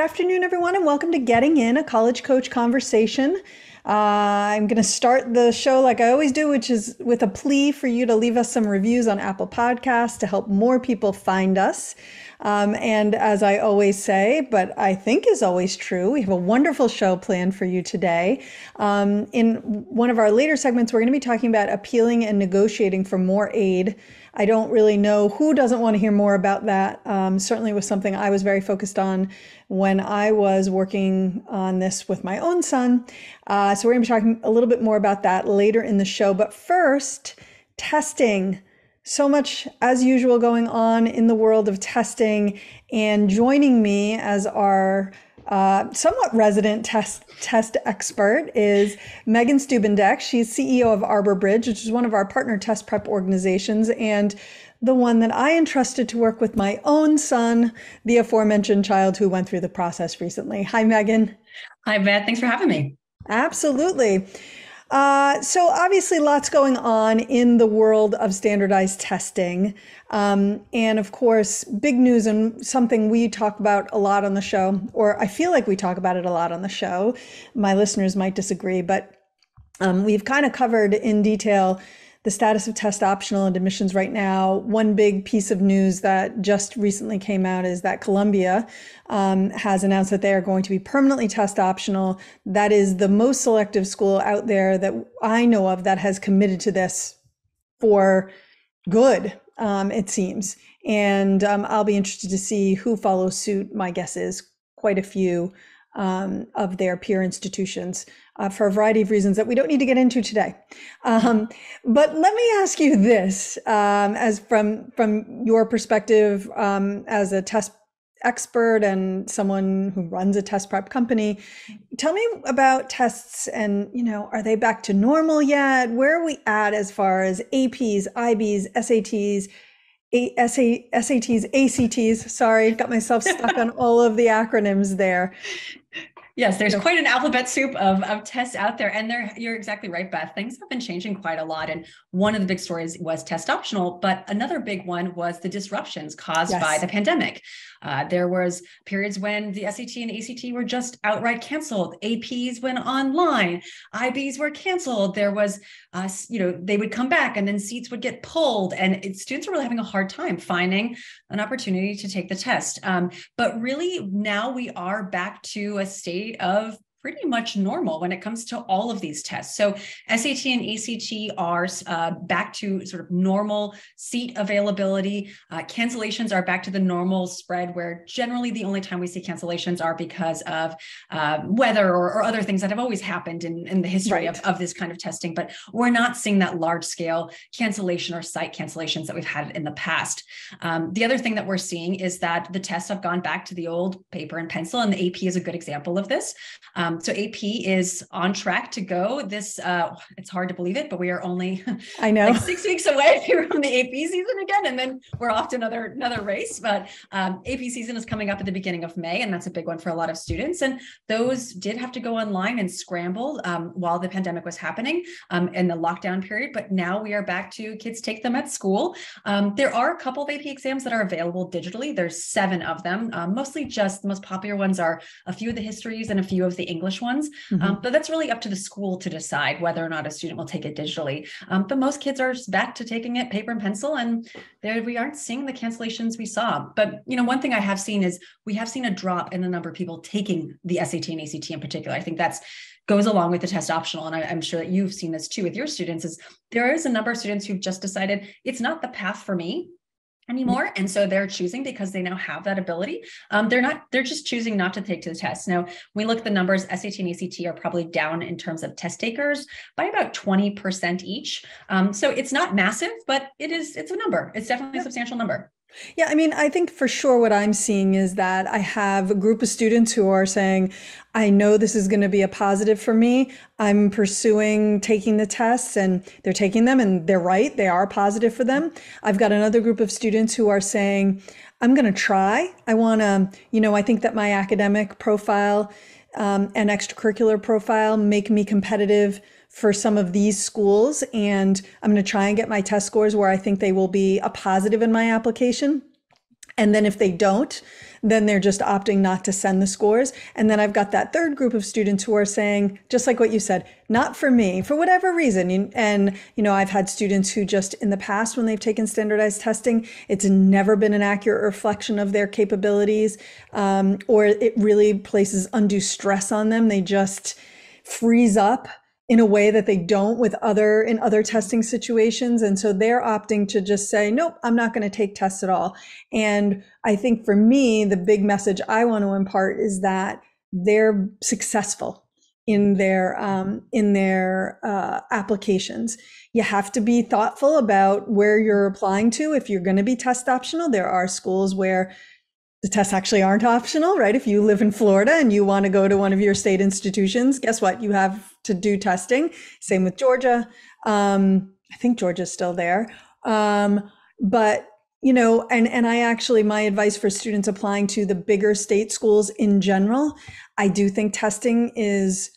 afternoon, everyone, and welcome to Getting In, a college coach conversation. I'm going to start the show like I always do, which is with a plea for you to leave us some reviews on Apple Podcasts to help more people find us. And as I always say, but I think is always true, we have a wonderful show planned for you today. In one of our later segments, we're going to be talking about appealing and negotiating for more aid. I don't really know who doesn't want to hear more about that. Certainly was something I was very focused on when I was working on this with my own son. So we're going to be talking a little bit more about that later in the show. But first, testing. So much, as usual, going on in the world of testing. And joining me as our somewhat resident test expert is Megan Stubbendeck. She's CEO of Arborbridge, which is one of our partner test prep organizations, and the one that I entrusted to work with my own son, the aforementioned child who went through the process recently. Hi, Megan. Hi, Beth. Thanks for having me. Absolutely. So obviously lots going on in the world of standardized testing. And of course, big news and something we talk about a lot on the show, or I feel like we talk about it a lot on the show. My listeners might disagree, but we've kind of covered in detail the status of test optional and admissions right now. One big piece of news that just recently came out is that Columbia has announced that they are going to be permanently test optional. That is the most selective school out there that I know of that has committed to this for good, it seems. And I'll be interested to see who follows suit. My guess is quite a few of their peer institutions for a variety of reasons that we don't need to get into today. But let me ask you this, as from your perspective as a test expert and someone who runs a test prep company, tell me about tests and, are they back to normal yet? Where are we at as far as APs, IBs, SATs, SATs, ACTs, sorry, got myself stuck on all of the acronyms there. Yes, there's quite an alphabet soup of tests out there. And you're exactly right, Beth. Things have been changing quite a lot. And one of the big stories was test optional, but another big one was the disruptions caused by the pandemic. There was periods when the SAT and ACT were just outright canceled. APs went online. IBs were canceled. There was, they would come back and then seats would get pulled. And students were really having a hard time finding an opportunity to take the test. But really now we are back to a state of pretty much normal when it comes to all of these tests. So SAT and ACT are back to sort of normal seat availability. Cancellations are back to the normal spread, where generally the only time we see cancellations are because of weather or other things that have always happened in the history of this kind of testing. But we're not seeing that large scale cancellation or site cancellations that we've had in the past. The other thing that we're seeing is that the tests have gone back to the old paper and pencil, and the AP is a good example of this. So AP is on track to go this, it's hard to believe it, but we are only like 6 weeks away from the AP season again. And then we're off to another race, but AP season is coming up at the beginning of May. And that's a big one for a lot of students. And those did have to go online and scramble while the pandemic was happening in the lockdown period. But now we are back to kids take them at school. There are a couple of AP exams that are available digitally. There's 7 of them, mostly just the most popular ones are a few of the histories and a few of the English ones. But that's really up to the school to decide whether or not a student will take it digitally. But most kids are back to taking it paper and pencil, and there we aren't seeing the cancellations we saw. But one thing I have seen is we have seen a drop in the number of people taking the SAT and ACT in particular. I think that's goes along with the test optional. And I'm sure that you've seen this too with your students, is there is a number of students who've just decided it's not the path for me anymore. And so they're choosing because they now have that ability. They're just choosing not to take to the test. Now, when we look at the numbers, SAT and ACT are probably down in terms of test takers by about 20% each. So it's not massive, but it's a number. It's definitely a substantial number. Yeah, I mean, I think for sure what I'm seeing is that I have a group of students who are saying, I know this is going to be a positive for me. I'm pursuing taking the tests, and they're taking them, and they're right. They are positive for them. I've got another group of students who are saying, I'm going to try. I want to, I think that my academic profile and extracurricular profile make me competitive for some of these schools, and I'm going to try and get my test scores where I think they will be a positive in my application. And then if they don't, then they're just opting not to send the scores. And then I've got that third group of students who are saying, just like what you said, not for me, for whatever reason. And, I've had students who just in the past, when they've taken standardized testing, it's never been an accurate reflection of their capabilities, or it really places undue stress on them. They just freeze up in a way that they don't in other testing situations. And so they're opting to just say, nope, I'm not going to take tests at all. And I think for me, the big message I want to impart is that they're successful in their applications. You have to be thoughtful about where you're applying to. If you're going to be test optional, there are schools where the tests actually aren't optional, right? If you live in Florida and you want to go to one of your state institutions, guess what? You have to do testing. Same with Georgia. I think Georgia's still there. But, and I actually, my advice for students applying to the bigger state schools in general, I do think testing is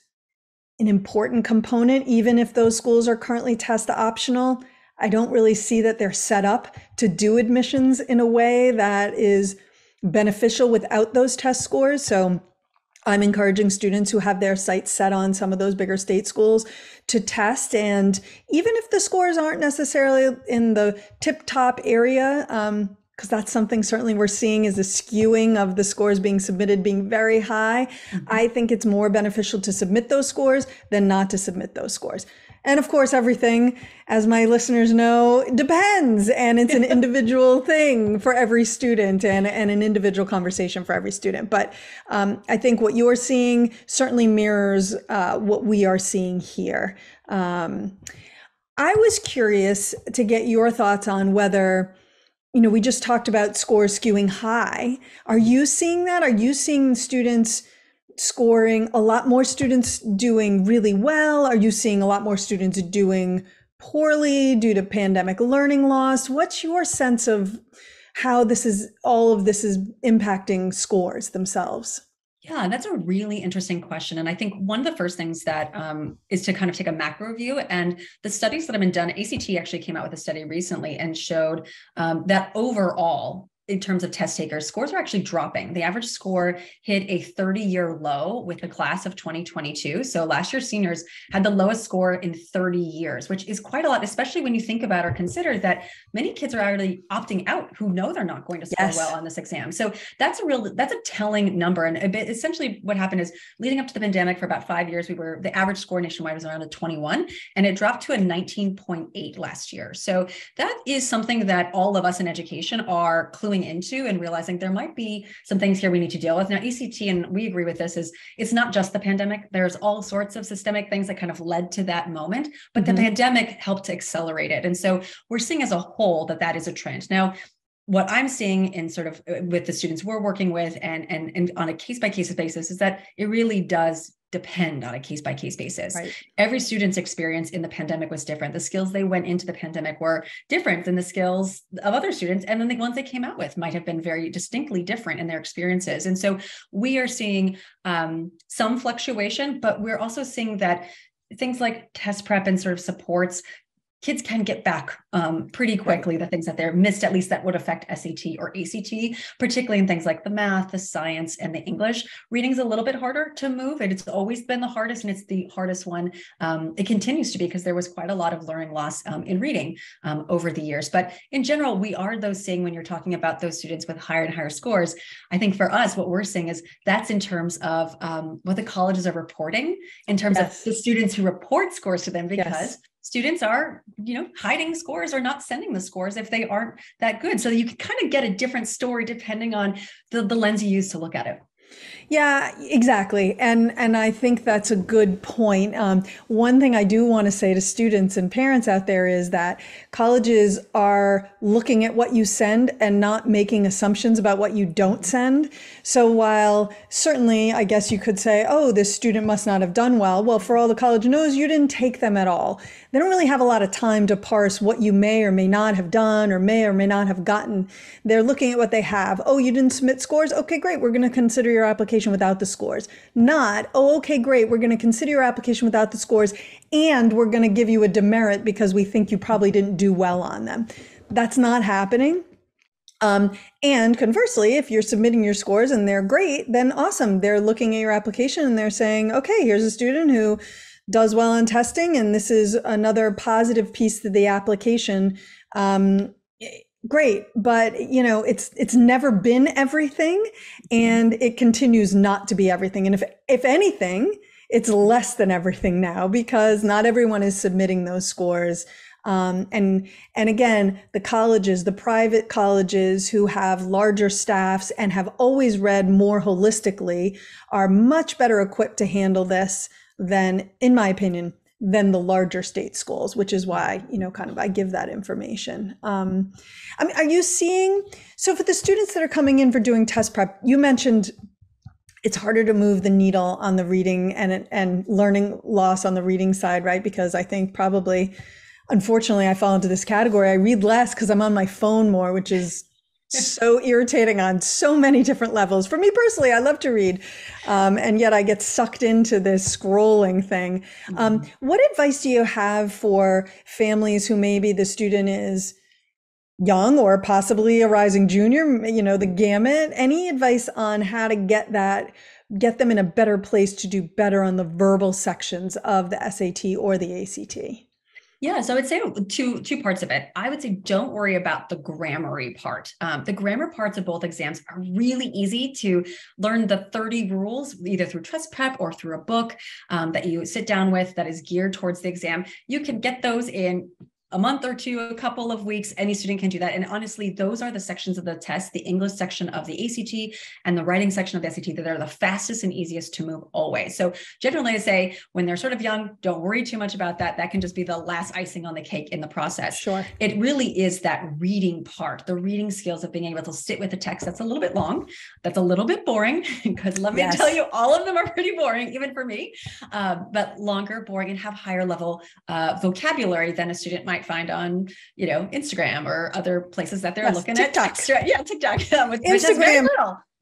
an important component, even if those schools are currently test optional. I don't really see that they're set up to do admissions in a way that is beneficial without those test scores. So I'm encouraging students who have their sights set on some of those bigger state schools to test. And even if the scores aren't necessarily in the tip top area, because that's something certainly we're seeing is a skewing of the scores being submitted being very high. I think it's more beneficial to submit those scores than not to submit those scores. And of course, everything, as my listeners know, depends. And it's an individual thing for every student and an individual conversation for every student. But I think what you're seeing certainly mirrors what we are seeing here. I was curious to get your thoughts on whether, we just talked about scores skewing high. Are you seeing that? Are you seeing students scoring, a lot more students doing really well? Are you seeing a lot more students doing poorly due to pandemic learning loss? What's your sense of how all of this is impacting scores themselves? Yeah, that's a really interesting question. And I think one of the first things that is to kind of take a macro view, and the studies that have been done, ACT actually came out with a study recently and showed that overall, in terms of test takers, scores are actually dropping. The average score hit a 30-year low with the class of 2022. So last year's seniors had the lowest score in 30 years, which is quite a lot, especially when you think about or consider that many kids are already opting out who know they're not going to score well on this exam. So that's a telling number. And essentially what happened is leading up to the pandemic for about 5 years, the average score nationwide was around a 21, and it dropped to a 19.8 last year. So that is something that all of us in education are cluing into and realizing there might be some things here we need to deal with. Now, ECT, and we agree with this, is it's not just the pandemic. There's all sorts of systemic things that kind of led to that moment, but the pandemic helped to accelerate it. And so we're seeing as a whole that is a trend. Now, what I'm seeing in sort of with the students we're working with and on a case-by-case basis is that it really does depend on a case-by-case basis. Right. Every student's experience in the pandemic was different. The skills they went into the pandemic were different than the skills of other students. And then the ones they came out with might have been very distinctly different in their experiences. And so we are seeing some fluctuation, but we're also seeing that things like test prep and sort of supports, kids can get back pretty quickly, the things that they're missed, at least that would affect SAT or ACT, particularly in things like the math, the science, and the English. Reading's a little bit harder to move. It's always been the hardest, and it's the hardest one. It continues to be because there was quite a lot of learning loss in reading over the years. But in general, we are seeing when you're talking about those students with higher and higher scores, I think for us, what we're seeing is that's in terms of what the colleges are reporting, in terms of the students who report scores to them, because students are, hiding scores or not sending the scores if they aren't that good. So you can kind of get a different story depending on the lens you use to look at it. Yeah, exactly. And I think that's a good point. One thing I do want to say to students and parents out there is that colleges are looking at what you send and not making assumptions about what you don't send. So while certainly, I guess you could say, oh, this student must not have done well. Well, for all the college knows, you didn't take them at all. They don't really have a lot of time to parse what you may or may not have done or may not have gotten. They're looking at what they have. Oh, you didn't submit scores? Okay, great. We're going to consider your application without the scores. Not, oh, okay, great. We're going to consider your application without the scores, and we're going to give you a demerit because we think you probably didn't do well on them. That's not happening. And conversely, if you're submitting your scores and they're great, then awesome. They're looking at your application and they're saying, okay, here's a student who does well in testing, and this is another positive piece to the application. Great, but it's never been everything, and it continues not to be everything. And if anything, it's less than everything now, because not everyone is submitting those scores. And again, the colleges, the private colleges who have larger staffs and have always read more holistically, are much better equipped to handle this than, in my opinion, than the larger state schools, which is why, I give that information. Are you seeing, so for the students that are coming in for doing test prep, you mentioned it's harder to move the needle on the reading and learning loss on the reading side, right? Because I think probably, unfortunately, I fall into this category. I read less because I'm on my phone more, which is so irritating on so many different levels. For me personally, I love to read, and yet I get sucked into this scrolling thing. What advice do you have for families who maybe the student is young or possibly a rising junior, the gamut? Any advice on how to get them in a better place to do better on the verbal sections of the SAT or the ACT? Yeah, so I would say two parts of it. I would say don't worry about the grammar part. The grammar parts of both exams are really easy to learn. The 30 rules, either through test prep or through a book that you sit down with that is geared towards the exam. You can get those in a month or two, a couple of weeks. Any student can do that. And honestly, those are the sections of the test, the English section of the ACT and the writing section of the SAT, that are the fastest and easiest to move always. So generally I say when they're sort of young, don't worry too much about that. That can just be the last icing on the cake in the process. Sure. It really is that reading part, the reading skills of being able to sit with a text that's a little bit long, that's a little bit boring, because let me tell you, all of them are pretty boring, even for me, but longer, boring, and have higher level vocabulary than a student might find on, Instagram or other places that they're looking TikTok. at. TikTok. Yeah, TikTok. Instagram.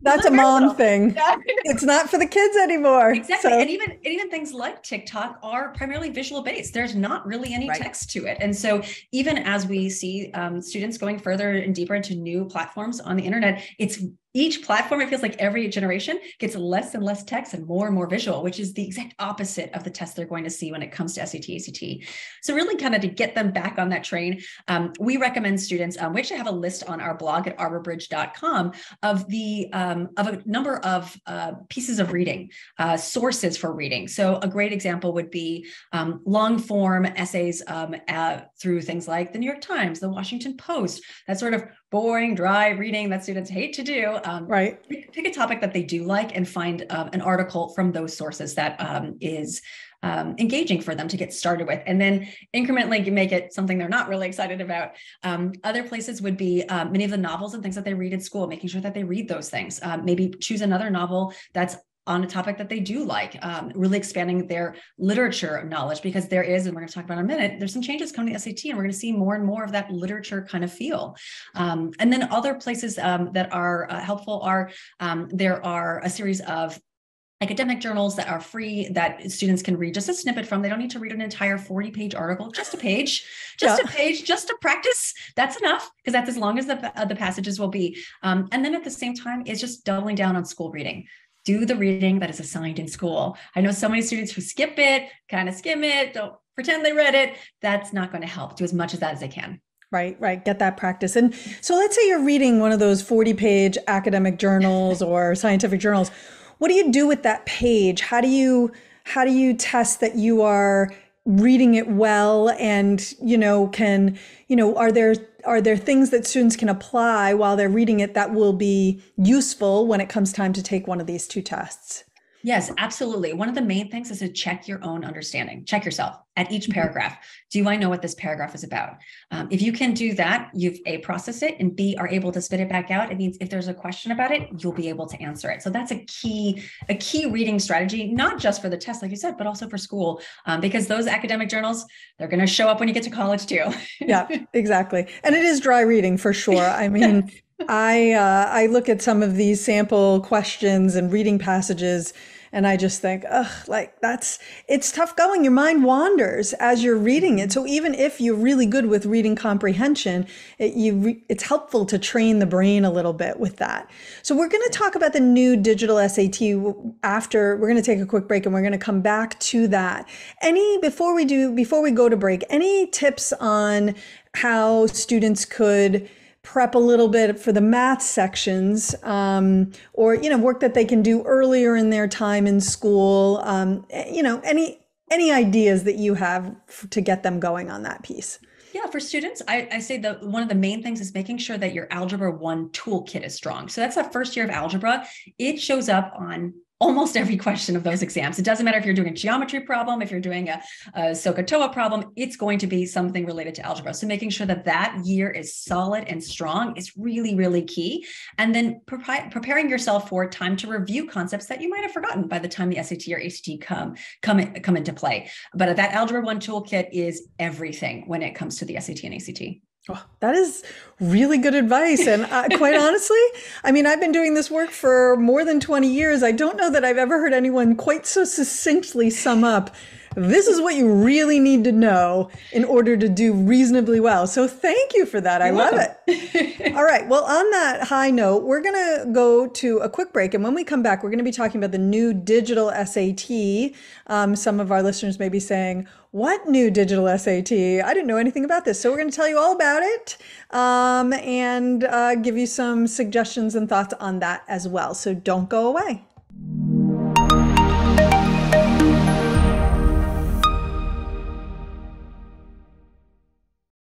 That's a mom thing. It's not for the kids anymore. Exactly. So. And even things like TikTok are primarily visual based. There's not really any text to it. And so even as we see students going further and deeper into new platforms on the internet, each platform, it feels like every generation gets less and less text and more visual, which is the exact opposite of the test they're going to see when it comes to SAT, ACT. So really kind of to get them back on that train, we recommend students, we actually have a list on our blog at arborbridge.com of a number of pieces of reading, sources for reading. So a great example would be long form essays through things like the New York Times, the Washington Post, that sort of boring, dry reading that students hate to do. Pick a topic that they do like and find an article from those sources that is engaging for them to get started with, and then incrementally make it something they're not really excited about. Other places would be many of the novels and things that they read at school, making sure that they read those things. Maybe choose another novel that's on a topic that they do like, really expanding their literature knowledge, because there is, and we're going to talk about in a minute, there's some changes coming to SAT, and we're going to see more and more of that literature kind of feel. And then other places that are helpful are, there are a series of academic journals that are free that students can read just a snippet from. They don't need to read an entire 40-page article, just a page, just to practice. That's enough, because that's as long as the passages will be. And then at the same time, it's just doubling down on school reading. Do the reading that is assigned in school. I know so many students who skip it, kind of skim it, don't pretend they read it. That's not going to help. Do as much of that as they can. Right. Get that practice. And so let's say you're reading one of those 40-page academic journals or scientific journals. What do you do with that page? How do you test that you are reading it well, and are there things that students can apply while they're reading it that will be useful when it comes time to take one of these two tests? Yes, absolutely. One of the main things is to check your own understanding. Check yourself at each paragraph. Do I know what this paragraph is about? If you can do that, you've A, processed it, and B, are able to spit it back out. It means if there's a question about it, you'll be able to answer it. So that's a key reading strategy, not just for the test, like you said, but also for school, because those academic journals, they're going to show up when you get to college too. Yeah, exactly. And it is dry reading for sure. I mean, I look at some of these sample questions and reading passages, And I just think, ugh, like it's tough going. Your mind wanders as you're reading it. So even if you're really good with reading comprehension, it's helpful to train the brain a little bit with that. So we're going to talk about the new digital SAT after. We're going to take a quick break and we're going to come back to that. Before we go to break, any tips on how students could prep a little bit for the math sections, or work that they can do earlier in their time in school? Any ideas that you have to get them going on that piece? Yeah, for students, I say that one of the main things is making sure that your Algebra 1 toolkit is strong. So that's the first year of algebra. It shows up on almost every question of those exams. It doesn't matter if you're doing a geometry problem, if you're doing a SOHCAHTOA problem, it's going to be something related to algebra. So making sure that that year is solid and strong is really, really key. And then preparing yourself for time to review concepts that you might have forgotten by the time the SAT or ACT come into play. But that Algebra 1 toolkit is everything when it comes to the SAT and ACT. Oh, that is really good advice. And quite honestly, I mean, I've been doing this work for more than 20 years. I don't know that I've ever heard anyone quite so succinctly sum up, this is what you really need to know in order to do reasonably well. So thank you for that. I love it. All right. Well, on that high note, we're going to go to a quick break. And when we come back, we're going to be talking about the new digital SAT. Some of our listeners may be saying, what new digital SAT? I didn't know anything about this. So we're going to tell you all about it, and give you some suggestions and thoughts on that as well. So don't go away.